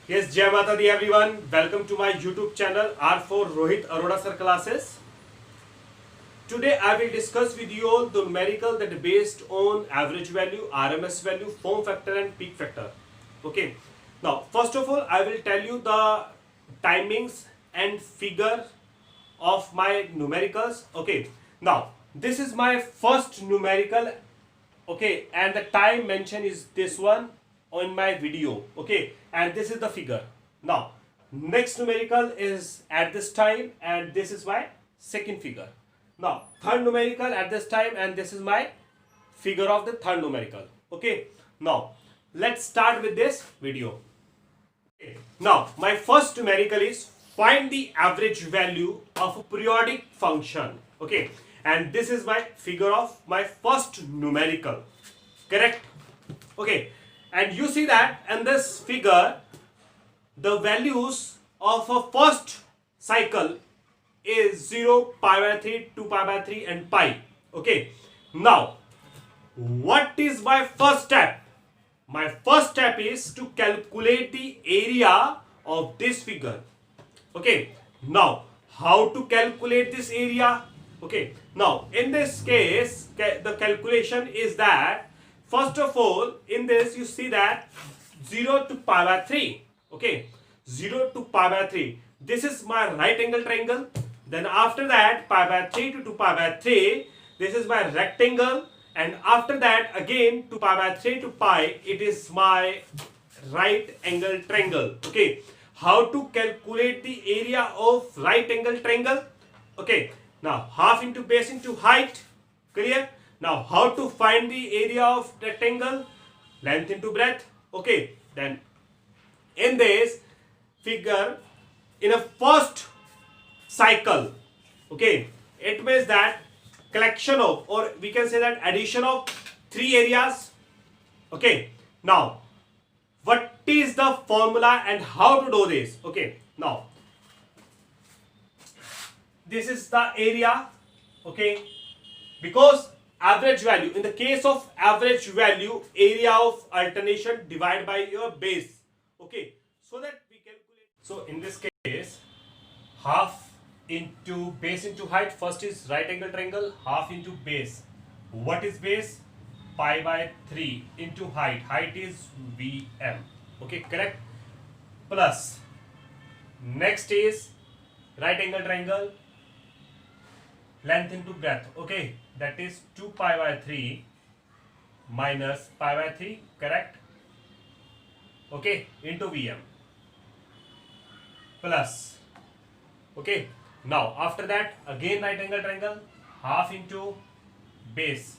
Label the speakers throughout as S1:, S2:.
S1: Yes, Jai Mata Di everyone. Welcome to my YouTube channel R4 Rohit Arora Sir Classes. Today I will discuss with you the numerical that is based on average value, RMS value, form factor and peak factor. Okay. Now, first of all, I will tell you the timings and figure of my numericals. Okay. Now, this is my first numerical. Okay, and the time mentioned is this one on my video. Okay, and this is the figure. Now, next numerical is at this time, and this is my second figure. Now, third numerical at this time, and this is my figure of the third numerical. Okay, now let's start with this video. Okay. Now, my first numerical is find the average value of a periodic function. Okay, and this is my figure of my first numerical. Correct? Okay, and you see that in this figure, the values of a first cycle is 0, pi by 3, 2 pi by 3 and pi. Okay, now what is my first step? My first step is to calculate the area of this figure. Okay, now how to calculate this area? Okay, now in this case the calculation is that first of all in this you see that 0 to pi by 3. Okay, 0 to pi by 3, this is my right angle triangle. Then after that pi by 3 to 2 pi by 3, this is my rectangle. And after that again to pi by 3 to pi, it is my right angle triangle. Okay, how to calculate the area of right angle triangle? Okay, now half into base into height. Clear? Now how to find the area of rectangle? Length into breadth. Okay, then in this figure, in a first cycle, okay, it means that collection of, or we can say that addition of 3 areas. Okay, now what is the formula and how to do this? Okay, now this is the area. Okay, because average value, in the case of average value, area of alternation divided by your base. Okay, so that we calculate. So in this case, half into base into height. First is right angle triangle, half into base. What is base? Pi by 3 into height. Height is Vm. Okay, correct? Plus next is right angle triangle, length into breadth. Okay, that is 2 pi by 3 minus pi by 3, correct? Okay, into Vm plus. Okay, now after that again right angle triangle, half into base.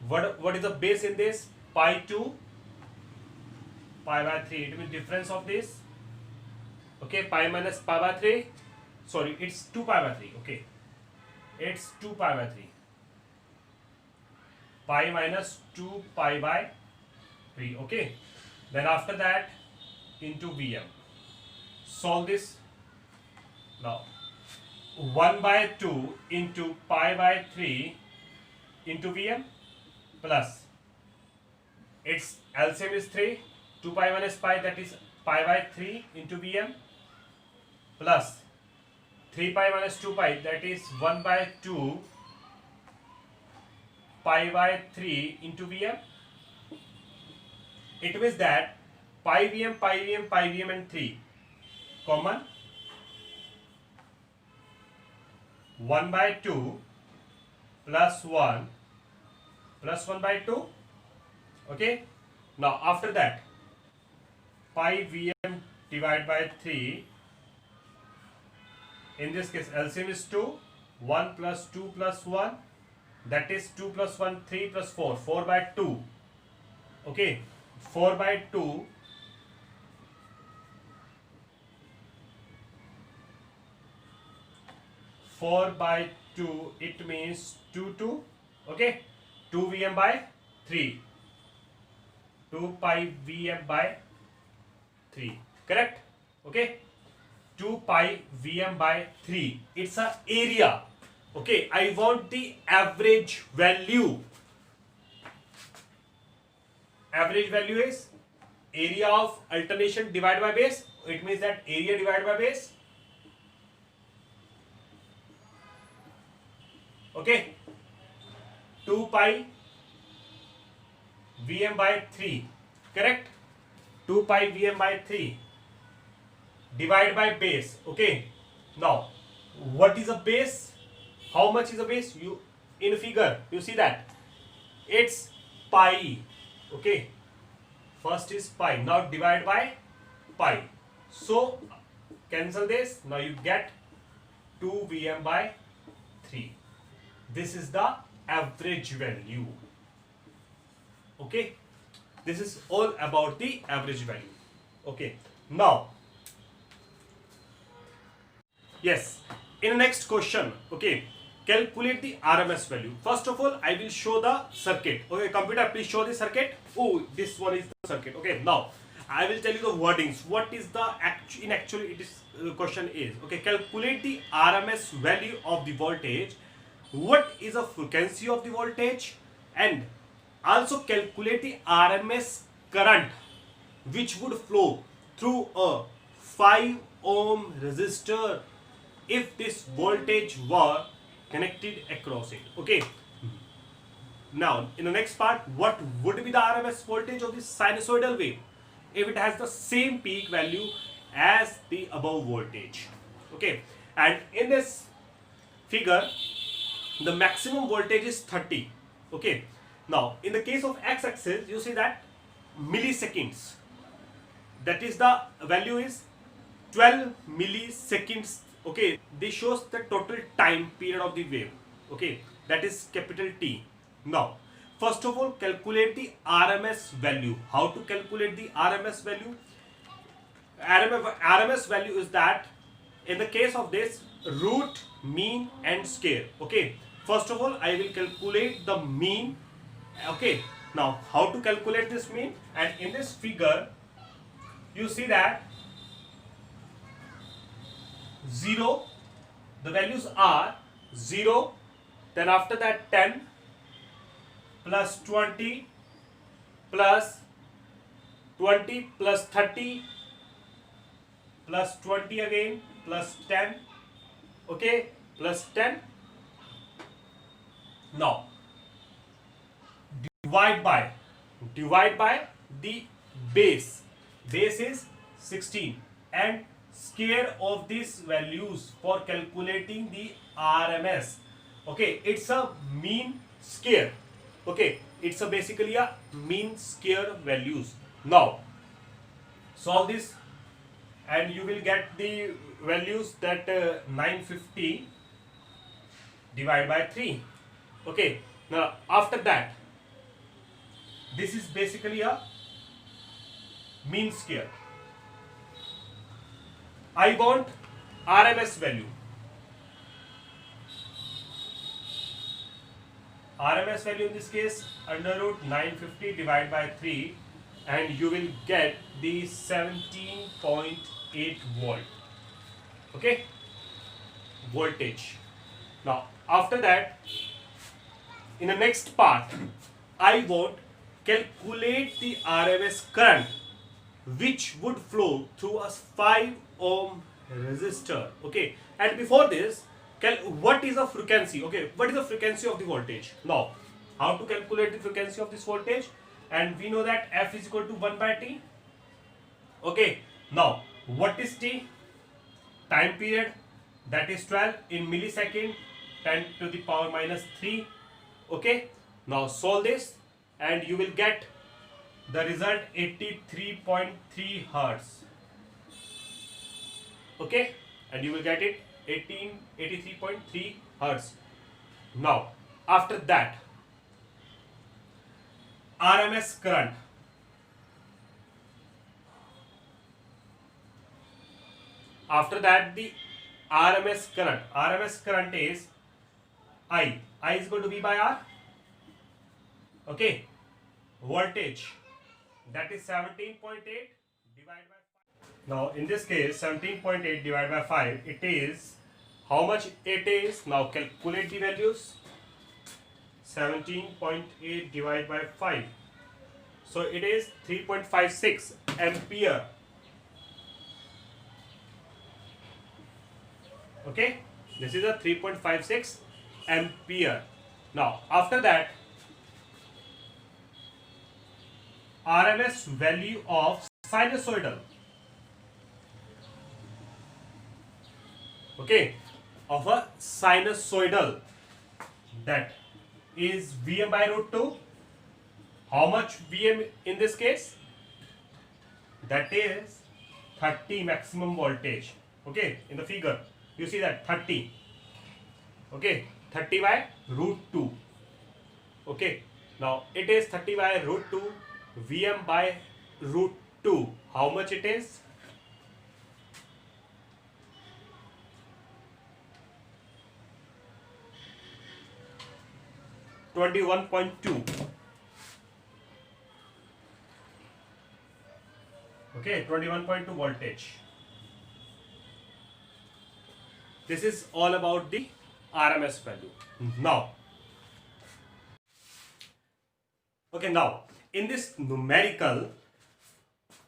S1: What is the base in this? Pi 2 pi by 3. It means difference of this. Okay, pi minus pi by 3. Sorry, it's 2 pi by 3. Okay, it's 2 pi by 3. Pi minus 2 pi by 3. Okay, then after that into Vm. Solve this. Now 1 by 2 into pi by 3 into Vm plus its LCM is 3, 2 pi minus pi, that is pi by 3 into Vm plus 3 pi minus 2 pi, that is 1 by 2 pi by 3 into Vm. It means that pi Vm, pi Vm, pi Vm and 3 common. 1 by 2 plus 1 plus 1 by 2. Okay, now after that pi Vm divided by 3. In this case LCM is 2. 1 plus 2 plus 1, that is 2 plus 1, 3 plus 4, 4 by 2. Okay, 4 by 2 4 by 2, it means 2 2. Okay, 2 Vm by 3, 2 pi Vm by 3, correct? Okay, 2 pi Vm by 3, it's a area. Okay, I want the average value. Average value is area of alternation divided by base. It means that area divided by base. Okay, 2 pi Vm by 3, correct? 2 pi Vm by 3 divided by base. Okay, now what is a base? How much is a base? You in figure you see that it's pi. Okay, first is pi, now divide by pi, so cancel this. Now you get 2 Vm by 3. This is the average value. Okay, this is all about the average value. Okay, now yes, in the next question, okay, calculate the RMS value. First of all, I will show the circuit. Okay, computer, please show the circuit. Oh, this one is the circuit. Okay, now I will tell you the wordings. What is the actually it is question is, okay, calculate the RMS value of the voltage. What is the frequency of the voltage, and also calculate the RMS current which would flow through a 5 ohm resistor if this voltage were connected across it. Okay, now in the next part, what would be the RMS voltage of this sinusoidal wave if it has the same peak value as the above voltage. Okay, and in this figure the maximum voltage is 30. Okay, now in the case of x-axis you see that milliseconds, that is the value is 12 milliseconds. Okay, this shows the total time period of the wave. Okay, that is capital T. Now first of all, calculate the RMS value. How to calculate the RMS value? RMS value is that in the case of this root, mean and square. Okay, first of all I will calculate the mean. Okay, now how to calculate this mean? And in this figure you see that 0, the values are 0, then after that 10 plus 20 plus 20 plus 30 plus 20 again plus 10. Okay, plus 10. Now divide by the base. Base is 16 and square of these values for calculating the RMS. Okay, it's a mean square. Okay, it's a basically a mean square values. Now solve this and you will get the values that 950 divided by 3. Okay, now after that this is basically a mean square. I want RMS value. RMS value in this case under root 950 divided by 3, and you will get the 17.8 volt. Okay, voltage. Now after that, in the next part I want calculate the RMS current which would flow through a 5 ohm resistor. Okay, and before this, what is the frequency? Okay, what is the frequency of the voltage? Now how to calculate the frequency of this voltage? And we know that F is equal to 1 by T. Okay, now what is T? Time period, that is 12 in millisecond, 10 to the power minus 3. Okay, now solve this and you will get the result 83.3 hertz. Okay, and you will get it 83.3 hertz. Now after that, RMS current. After that, the RMS current. RMS current is I. I is going to be by R. Okay. Voltage. That is 17.8 divided by 5. Now in this case, 17.8 divided by 5. It is how much it is? Now calculate the values. 17.8 divided by 5. So it is 3.56 ampere. Okay, this is a 3.56 ampere. Now after that, RMS value of sinusoidal. Okay, of a sinusoidal, that is Vm by root 2. How much Vm in this case? That is 30 maximum voltage. Okay, in the figure you see that 30. Okay, 30 by root 2. Okay, now it is 30 by root 2 Vm by root 2. How much it is? (21.2). Okay, 21.2 voltage. This is all about the RMS value. Now, okay, now in this numerical,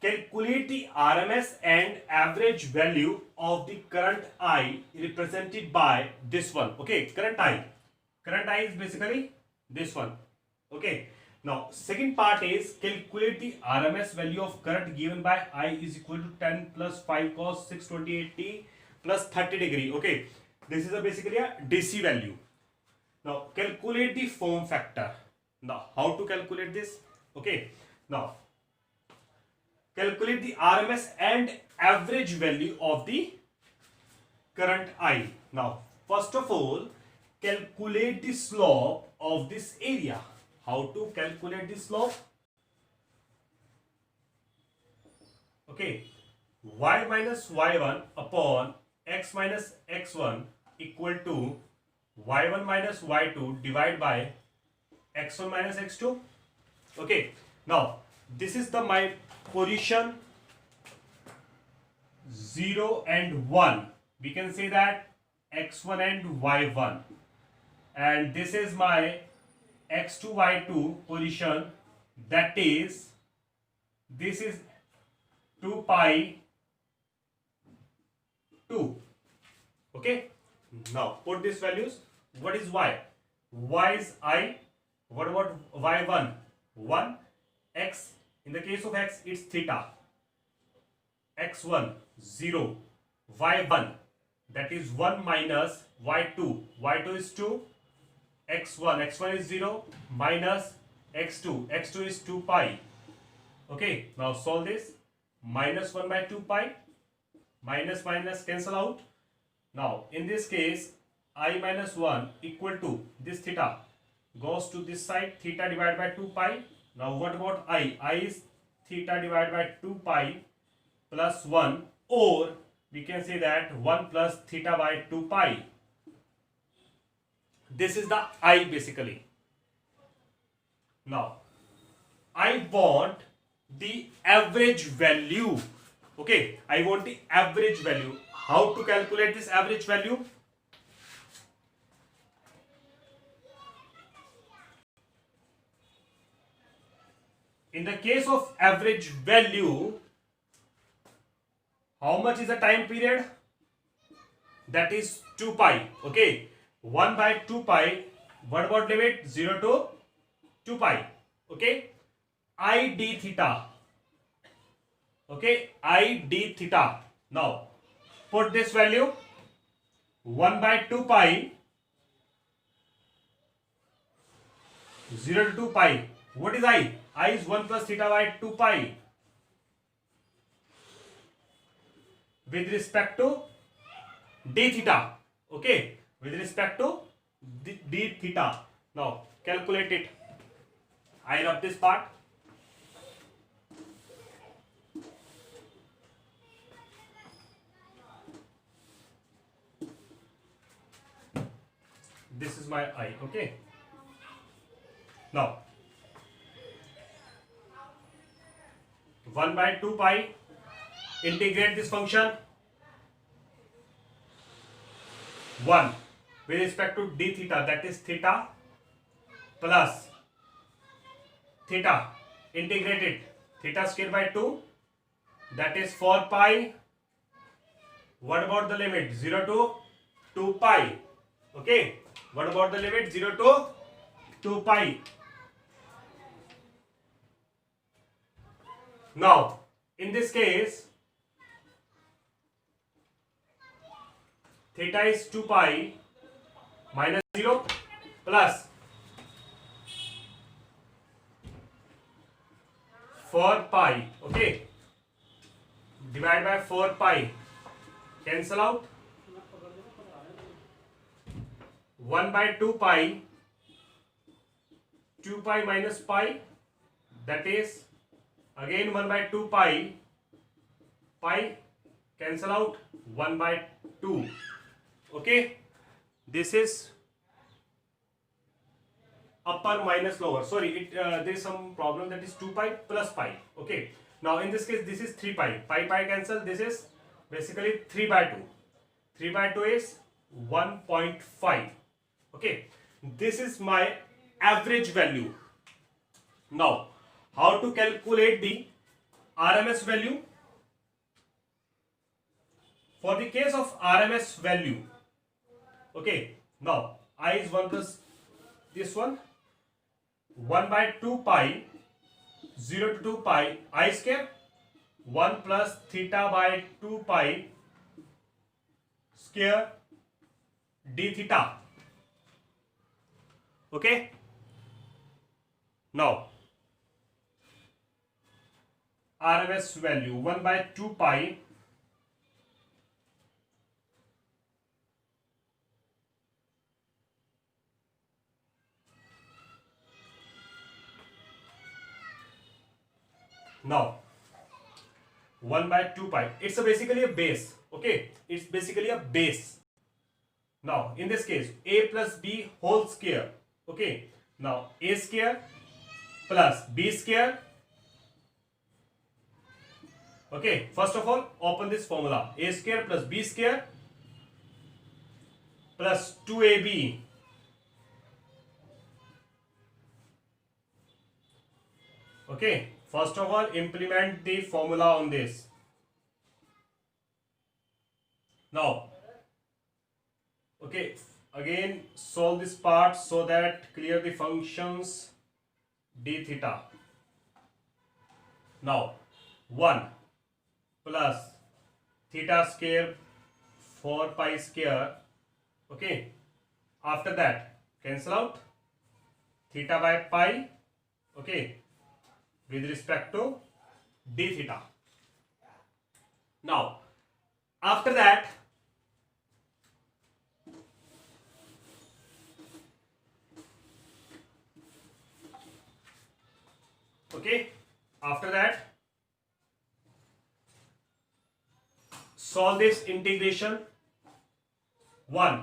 S1: calculate the RMS and average value of the current I represented by this one. Okay, current I is basically this one. Okay, now second part is calculate the RMS value of current given by I is equal to 10 plus 5 cos 628t plus 30 degree. Okay, this is basically a DC value. Now calculate the form factor. Now how to calculate this? Okay, now calculate the RMS and average value of the current I. Now first of all, calculate the slope of this area. How to calculate the slope? Okay, y minus y1 upon x minus x1 equal to y1 minus y2 divided by x1 minus x2. Okay, now this is the my position 0 and 1. We can say that x1 and y1, and this is my x2 y2 position, that is this is 2 pi 2. Okay, now put these values. What is y? Y is I. What about y1? 1. X, in the case of x it's theta. x1 0. y1, that is 1 minus y2. y2 is 2. x1 is 0 minus x2 is 2 pi. Okay, now solve this. Minus 1 by 2 pi, minus minus cancel out. Now in this case, I minus 1 equal to this theta goes to this side, theta divided by 2 pi. Now what about I? I is theta divided by 2 pi plus 1, or we can say that 1 plus theta by 2 pi. This is the I basically. Now I want the average value. Okay, I want the average value. How to calculate this average value? In the case of average value, how much is the time period? That is 2 pi. Okay, 1 by 2 pi. What about limit? 0 to 2 pi. Okay, I d theta. Okay, I d theta. Now put this value. 1 by 2 pi, 0 to 2 pi. What is I? I is 1 plus theta by 2 pi. With respect to d theta. Okay, with respect to d theta. Now calculate it. I rub this part. This is my I. Okay, now 1 by 2 pi, integrate this function 1 with respect to d theta, that is theta plus theta integrate it, theta square by 2, that is 4 pi. What about the limit? 0 to 2 pi. Okay, what about the limit? 0 to 2 pi. Now, in this case, theta is 2 pi minus 0 plus 4 pi. Okay, divide by 4 pi, cancel out. 1 by 2 pi, 2 pi minus pi, that is again 1 by 2 pi, pi cancel out, 1 by 2. Okay, this is upper minus lower. Sorry, there is some problem, that is 2 pi plus pi. Okay, now in this case this is 3 pi, pi cancel, this is basically 3 by 2. 3 by 2 is 1.5. Okay, this is my average value. Now, how to calculate the RMS value? For the case of RMS value, okay, now I is 1 plus this one, 1 by 2 pi, 0 to 2 pi, I square, 1 plus theta by 2 pi square d theta. Okay, now RMS value 1 by 2 pi now 1 by 2 pi, it's basically a base. Okay, it's basically a base. Now in this case a plus b whole square. Okay, now a square plus b square. Okay, first of all open this formula, a square plus b square plus 2ab okay, first of all implement the formula on this. Now okay, again solve this part so that clear the functions d theta. Now 1 plus theta square 4 pi square. Okay, after that cancel out theta by pi. Okay, with respect to d theta. Now after that okay, after that solve this integration. 1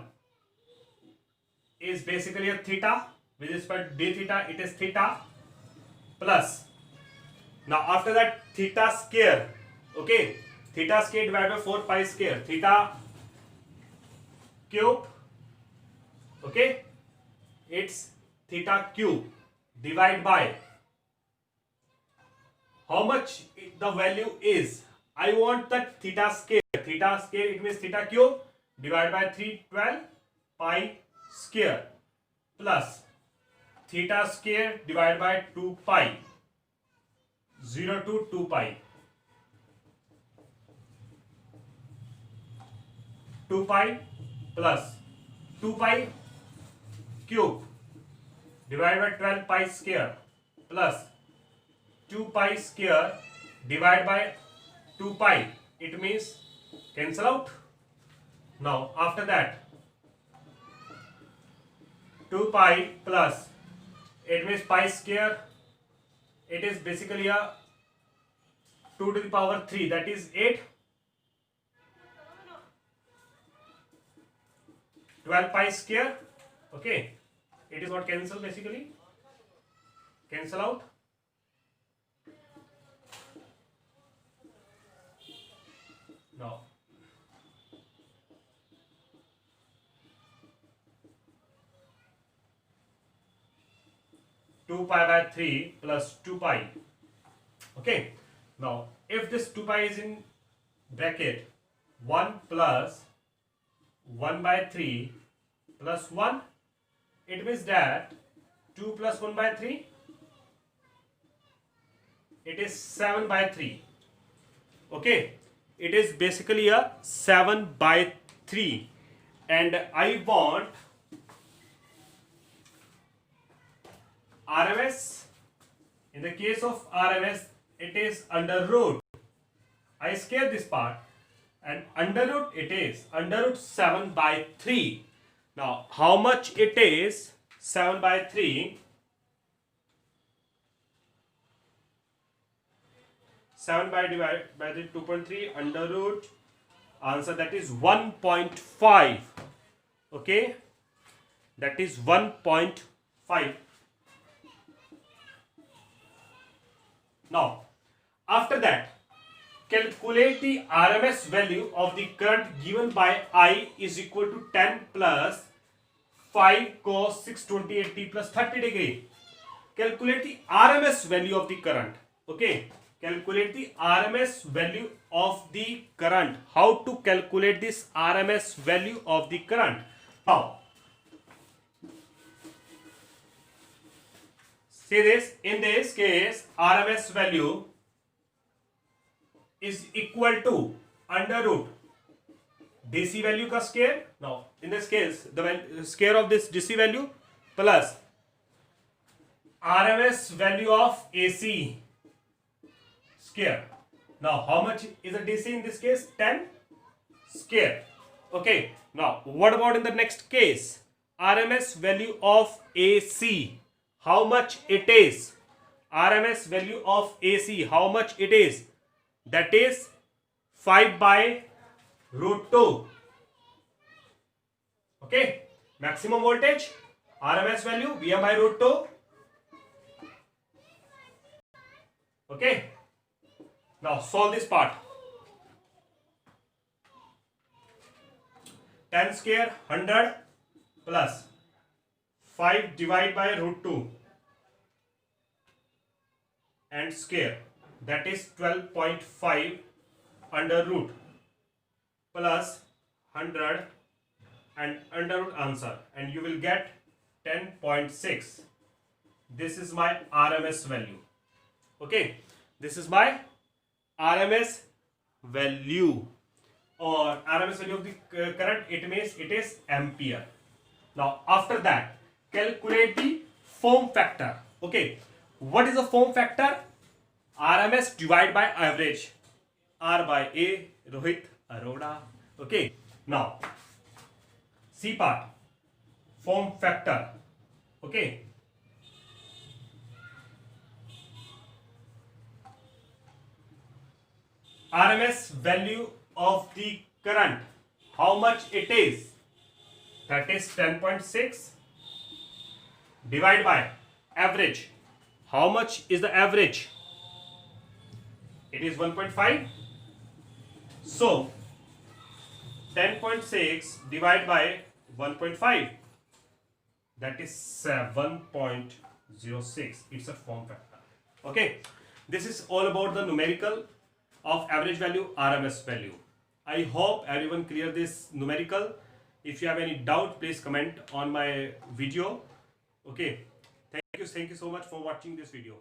S1: is basically a theta, with respect to d theta it is theta, plus now after that theta square. Okay, theta square divided by 4 pi square, theta cube. Okay, it's theta cube divided by how much the value is. I want that theta square. Theta square, it means theta cube divided by 312 pi square plus theta square divided by 2 pi, 0 to 2 pi, 2 pi plus 2 pi cube divided by 12 pi square plus 2 pi square divided by 2 pi, it means cancel out. Now after that 2 pi plus, it means pi square, it is basically a 2 to the power 3, that is 8, 12 pi square. Okay, it is not cancel, basically cancel out. Now 2 pi by 3 plus 2 pi Okay, now if this 2 pi is in bracket 1 plus 1 by 3 plus 1, it means that 2 plus 1 by 3, it is 7 by 3. Okay, it is basically a 7 by 3, and I want RMS. In the case of RMS, it is under root. I scale this part, and under root it is under root 7 by 3. Now how much it is? 7 by 3. 7 by divided by the 2.3 under root, answer that is 1.5. Okay, that is 1.5. Now after that, calculate the RMS value of the current given by I is equal to 10 plus 5 cos 628t plus 30 degree. Calculate the RMS value of the current. Okay, calculate the RMS value of the current. How to calculate this RMS value of the current? Now, see this, in this case RMS value is equal to under root DC value का square. Now in this case the square of this DC value plus RMS value of AC square. Now how much is the DC in this case? 10 square. Okay, now what about in the next case? RMS value of AC, how much it is? RMS value of AC, how much it is? That is 5 by root 2. Okay, maximum voltage RMS value VM by root 2. Okay, now solve this part. 10 square 100 plus 5 divided by root 2 and square, that is 12.5 under root plus 100 and under root answer, and you will get 10.6. This is my RMS value. Okay, this is my RMS value, or RMS value of the current. It means it is ampere. Now after that, calculate the form factor. Okay, what is the form factor? RMS divided by average. R by A, Rohit Arora. Okay, now C part, form factor. Okay, RMS value of the current, how much it is? That is 10.6 divided by average. How much is the average? It is 1.5. So 10.6 divided by 1.5, that is 7.06. It's a form factor. Okay, this is all about the numerical of average value, RMS value. I hope everyone clear this numerical. If you have any doubt, please comment on my video. Okay, thank you so much for watching this video.